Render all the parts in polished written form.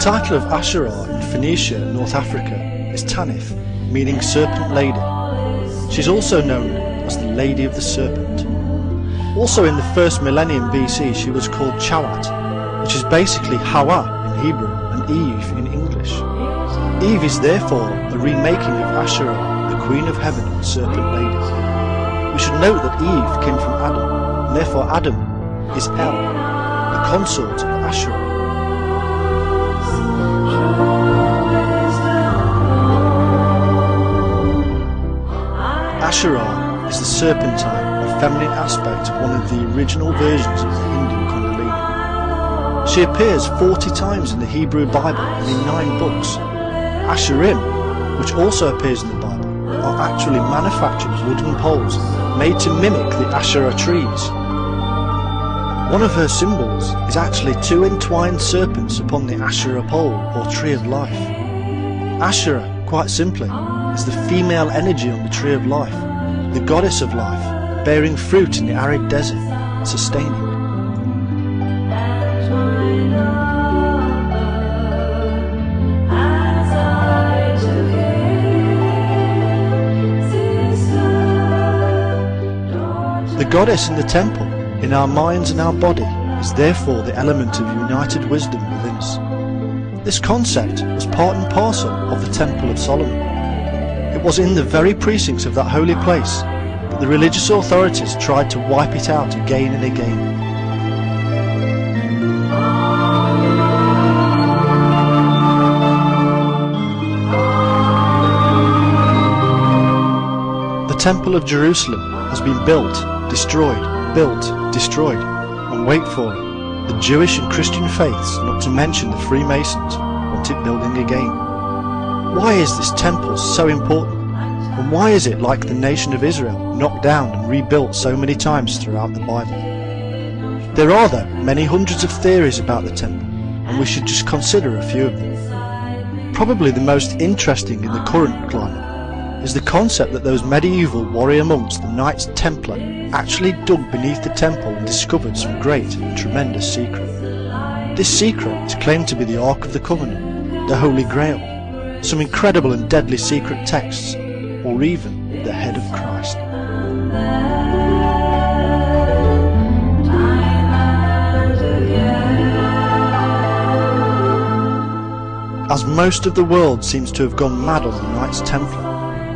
title of Asherah in Phoenicia, North Africa, is Tanith, meaning serpent lady. She's also known as the Lady of the Serpent. Also in the first millennium BC she was called Chawat, which is basically Hawa in Hebrew and Eve in English. Eve is therefore a remaking of Asherah, the Queen of Heaven and Serpent Lady. We should note that Eve came from Adam, and therefore Adam is El, the consort of Asherah. Asherah is the serpentine or feminine aspect of one of the original versions of the Hindu Kundalini. She appears 40 times in the Hebrew Bible and in 9 books. Asherim, which also appears in the Bible, are actually manufactured wooden poles made to mimic the Asherah trees. One of her symbols is actually 2 entwined serpents upon the Asherah pole or tree of life. Asherah, quite simply, is the female energy on the tree of life, the goddess of life, bearing fruit in the arid desert, sustaining. The goddess in the temple, in our minds and our body, is therefore the element of united wisdom within us. This concept was part and parcel of the Temple of Soloman. It was in the very precincts of that holy place that the religious authorities tried to wipe it out again and again. The Temple of Jerusalem has been built, destroyed, and wait for it. The Jewish and Christian faiths, not to mention the Freemasons, want it building again. Why is this temple so important? And why is it, like the nation of Israel, knocked down and rebuilt so many times throughout the Bible? There are, though, many hundreds of theories about the temple, and we should just consider a few of them. Probably the most interesting in the current climate is the concept that those medieval warrior monks, the Knights Templar, actually dug beneath the temple and discovered some great and tremendous secret. This secret is claimed to be the Ark of the Covenant, the Holy Grail, some incredible and deadly secret texts, or even the head of Christ. As most of the world seems to have gone mad on the Knights Templar,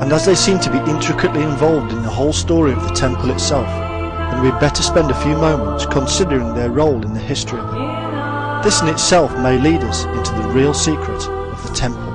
and as they seem to be intricately involved in the whole story of the temple itself, then we'd better spend a few moments considering their role in the history of it. This in itself may lead us into the real secret of the temple.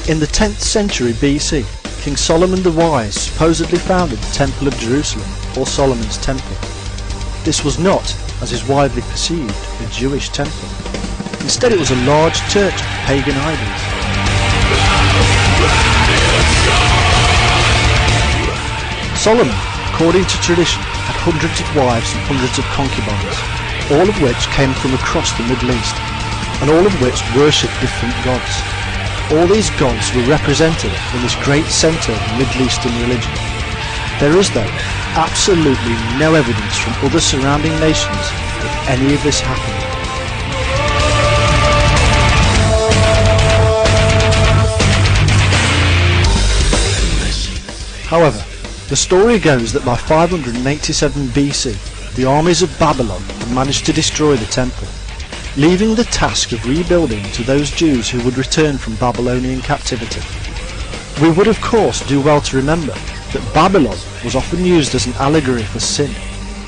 In the 10th century BC, King Solomon the Wise supposedly founded the Temple of Jerusalem, or Solomon's Temple. This was not, as is widely perceived, a Jewish temple. Instead it was a large church of pagan idols. Solomon, according to tradition, had hundreds of wives and hundreds of concubines, all of which came from across the Middle East, and all of which worshipped different gods. All these gods were represented in this great centre of Middle Eastern religion. There is, though, absolutely no evidence from other surrounding nations that any of this happened. However, the story goes that by 587 BC, the armies of Babylon had managed to destroy the temple, leaving the task of rebuilding to those Jews who would return from Babylonian captivity. We would of course do well to remember that Babylon was often used as an allegory for sin,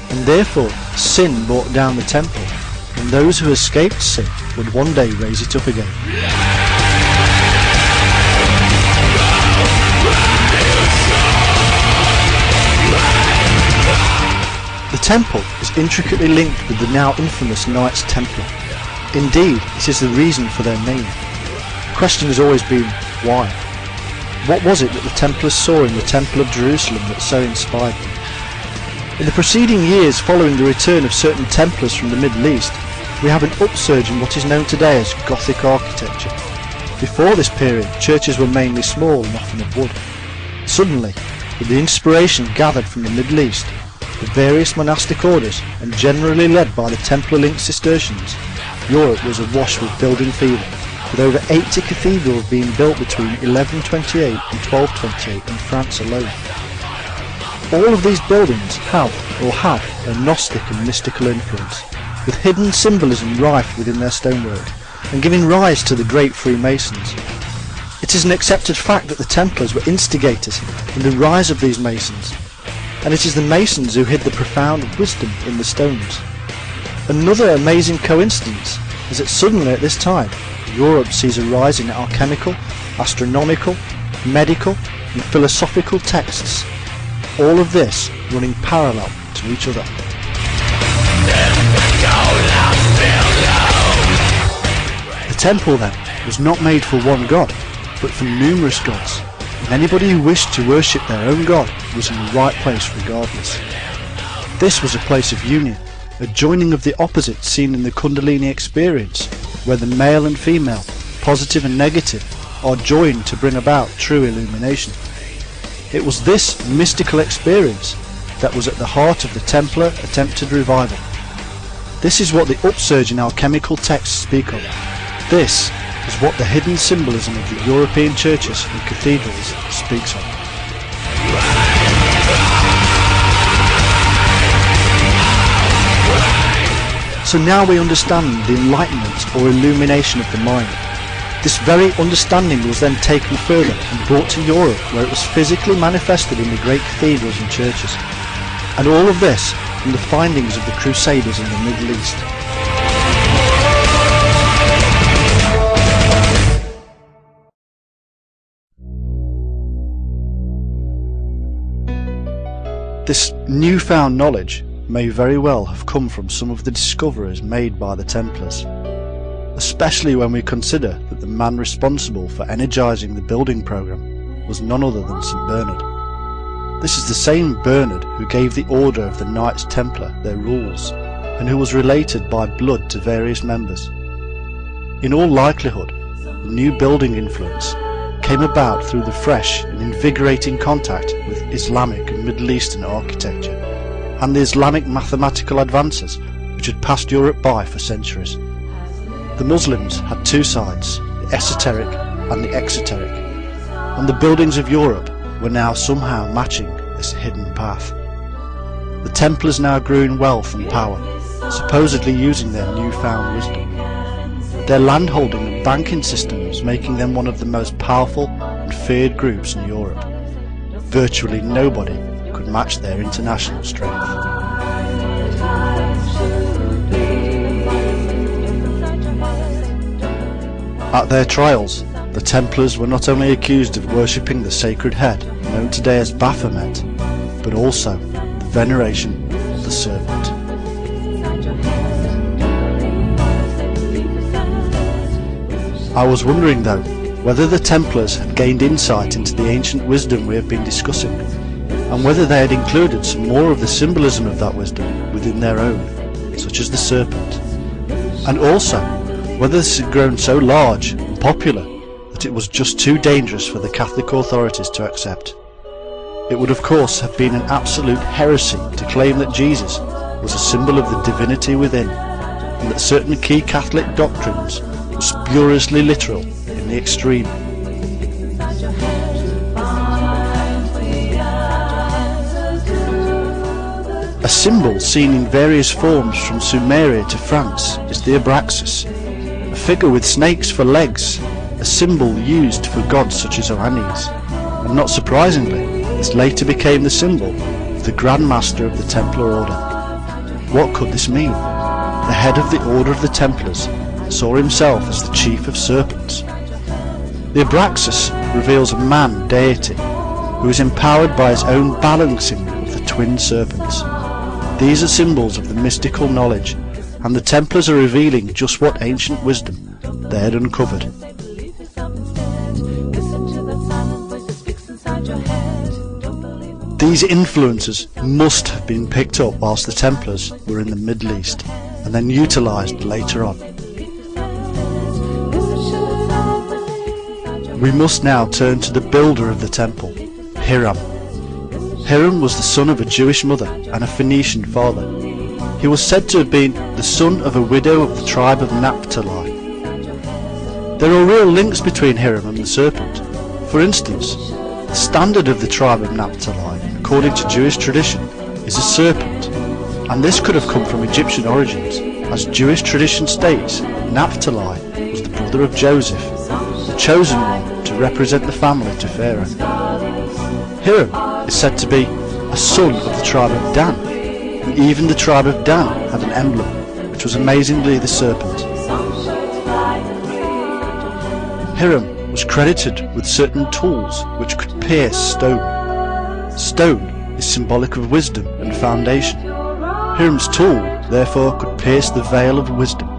and therefore sin brought down the temple, and those who escaped sin would one day raise it up again. temple is intricately linked with the now infamous Knights Templar. Indeed, it is the reason for their name. The question has always been, why? What was it that the Templars saw in the Temple of Jerusalem that so inspired them? In the preceding years following the return of certain Templars from the Middle East, we have an upsurge in what is known today as Gothic architecture. Before this period, churches were mainly small and often of wood. Suddenly, with the inspiration gathered from the Middle East, the various monastic orders, and generally led by the Templar-linked Cistercians, Europe was awash with building fever, with over 80 cathedrals being built between 1128 and 1228 in France alone. All of these buildings have a Gnostic and mystical influence, with hidden symbolism rife within their stonework, and giving rise to the great Freemasons. It is an accepted fact that the Templars were instigators in the rise of these Masons, and it is the Masons who hid the profound wisdom in the stones. Another amazing coincidence is that suddenly at this time, Europe sees a rise in alchemical, astronomical, medical and philosophical texts, all of this running parallel to each other. The temple then was not made for one god, but for numerous gods, and anybody who wished to worship their own god was in the right place regardless. This was a place of union, a joining of the opposites seen in the Kundalini experience, where the male and female, positive and negative, are joined to bring about true illumination. It was this mystical experience that was at the heart of the Templar attempted revival. This is what the upsurge in alchemical texts speak of. This is what the hidden symbolism of the European churches and cathedrals speaks of. So now we understand the enlightenment or illumination of the mind. This very understanding was then taken further and brought to Europe, where it was physically manifested in the great cathedrals and churches. And all of this from the findings of the Crusaders in the Middle East. This newfound knowledge may very well have come from some of the discoveries made by the Templars, especially when we consider that the man responsible for energizing the building program was none other than St. Bernard. This is the same Bernard who gave the order of the Knights Templar their rules, and who was related by blood to various members. In all likelihood, the new building influence came about through the fresh and invigorating contact with Islamic and Middle Eastern architecture, and the Islamic mathematical advances which had passed Europe by for centuries. The Muslims had two sides, the esoteric and the exoteric, and the buildings of Europe were now somehow matching this hidden path. The Templars now grew in wealth and power, supposedly using their newfound wisdom, their landholding and banking systems making them one of the most powerful and feared groups in Europe. Virtually nobody could match their international strength. At their trials, the Templars were not only accused of worshipping the sacred head, known today as Baphomet, but also the veneration of the serpent. I was wondering, though, whether the Templars had gained insight into the ancient wisdom we have been discussing, and whether they had included some more of the symbolism of that wisdom within their own, such as the serpent, and also whether this had grown so large and popular that it was just too dangerous for the Catholic authorities to accept. It would of course have been an absolute heresy to claim that Jesus was a symbol of the divinity within, and that certain key Catholic doctrines were spuriously literal in the extreme. A symbol seen in various forms from Sumeria to France is the Abraxas, a figure with snakes for legs, a symbol used for gods such as Oannes, and not surprisingly, this later became the symbol of the Grand Master of the Templar Order. What could this mean? The head of the Order of the Templars saw himself as the chief of serpents. The Abraxas reveals a man deity who is empowered by his own balancing of the twin serpents. These are symbols of the mystical knowledge, and the Templars are revealing just what ancient wisdom they had uncovered. These influences must have been picked up whilst the Templars were in the Middle East, and then utilised later on. We must now turn to the builder of the temple, Hiram. Hiram was the son of a Jewish mother and a Phoenician father. He was said to have been the son of a widow of the tribe of Naphtali. There are real links between Hiram and the serpent. For instance, the standard of the tribe of Naphtali, according to Jewish tradition, is a serpent, and this could have come from Egyptian origins, as Jewish tradition states Naphtali was the brother of Joseph, the chosen one to represent the family to Pharaoh. Hiram is said to be a son of the tribe of Dan, and even the tribe of Dan had an emblem, which was amazingly the serpent. Hiram was credited with certain tools which could pierce stone. Stone is symbolic of wisdom and foundation. Hiram's tool, therefore, could pierce the veil of wisdom.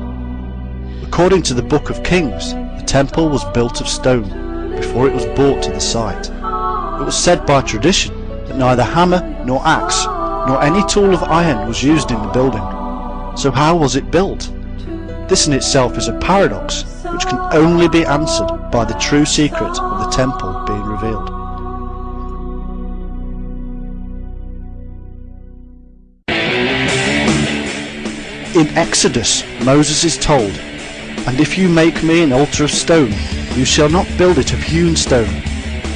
According to the Book of Kings, the temple was built of stone before it was brought to the site. It was said by tradition that neither hammer nor axe nor any tool of iron was used in the building. So how was it built? This in itself is a paradox which can only be answered by the true secret of the temple being revealed. In Exodus, Moses is told, "And if you make me an altar of stone, you shall not build it of hewn stone,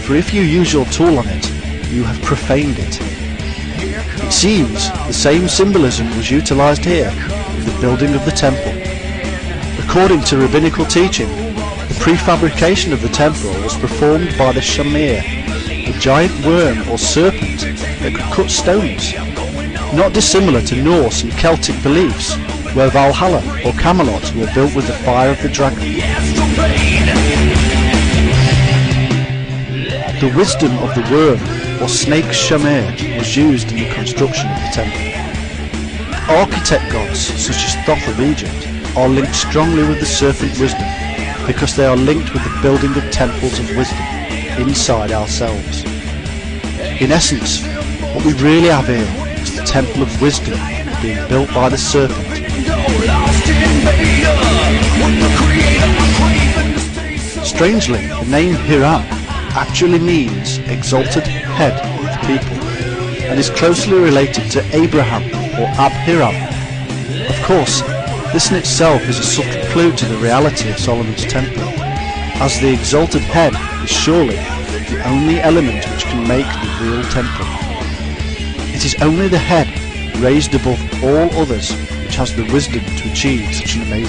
for if you use your tool on it, you have profaned it." It seems the same symbolism was utilized here with the building of the temple. According to rabbinical teaching, the prefabrication of the temple was performed by the shamir, a giant worm or serpent that could cut stones, not dissimilar to Norse and Celtic beliefs, where Valhalla or Camelot were built with the fire of the dragon. The wisdom of the worm or snake shamir was used in the construction of the temple. Architect gods such as Thoth of Egypt are linked strongly with the serpent wisdom because they are linked with the building of temples of wisdom inside ourselves. In essence, what we really have here is the temple of wisdom being built by the serpent. Strangely, the name Hiram actually means exalted head of the people and is closely related to Abraham or Abhiram. Of course, this in itself is a subtle clue to the reality of Solomon's temple, as the exalted head is surely the only element which can make the real temple. It is only the head raised above all others which has the wisdom to achieve such an amazing